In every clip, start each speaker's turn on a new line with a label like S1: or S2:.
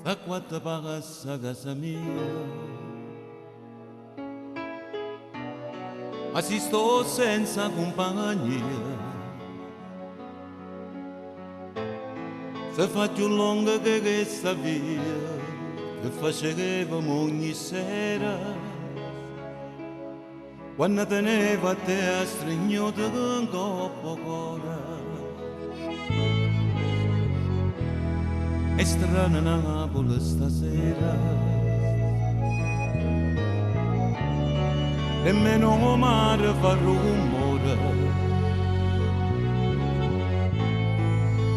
S1: a quattro pagassa a casa mia. Ma si sto senza compagnia, se faccio lunga che questa via che facevamo ogni sera, quando tenevo a te a stringnote con coppo cuore. È strana Napoli stasera, nemmeno mare fa rumore,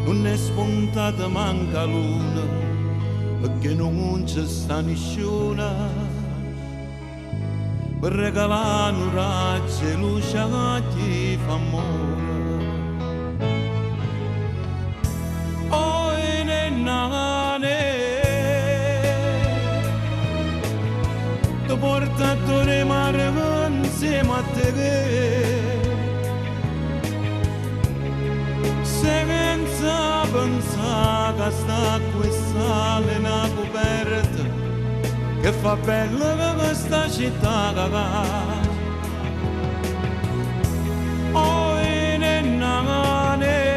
S1: non è spuntata manca luna, perché non c'è sta nessuno per regalare un raggio e luce a chi fa amore. Oh, nane, ti porta a torre mare insieme a te, senza pensare che sta questa lena coperta che fa bella questa città. Oh, nane,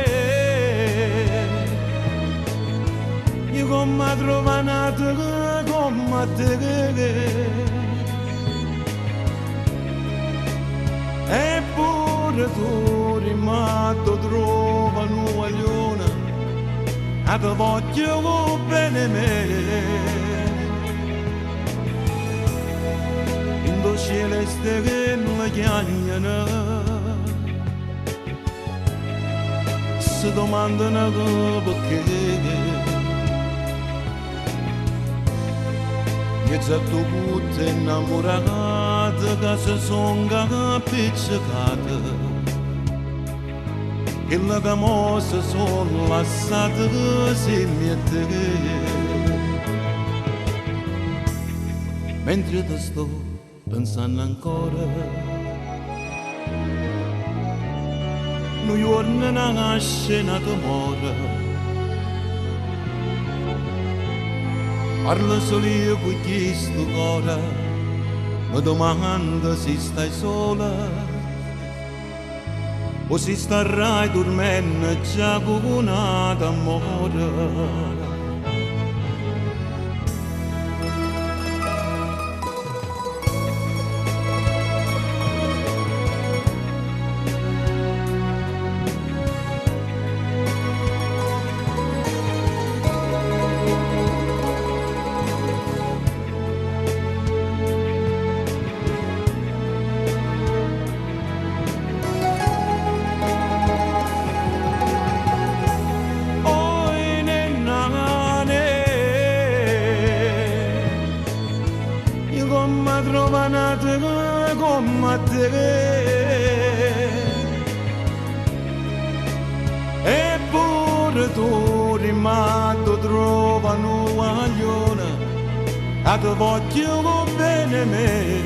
S1: io come trovo nato come te, eppure tu rimasto trova un guaglione, a te voglio bene me. In do celeste che non chiagliano, si domandano perché. Che c'è tutte innamorate che si sono appiccicate, e le camose sono lasciate così niente. Mentre ti sto pensando ancora, non giorno una scena d'amore. Parlo solo io con questo cuore, mi domando se stai sola o se starai dormendo già con un amore. Come trovate come te, eppure tu rimasto trova un guaglione, a te voglio bene me.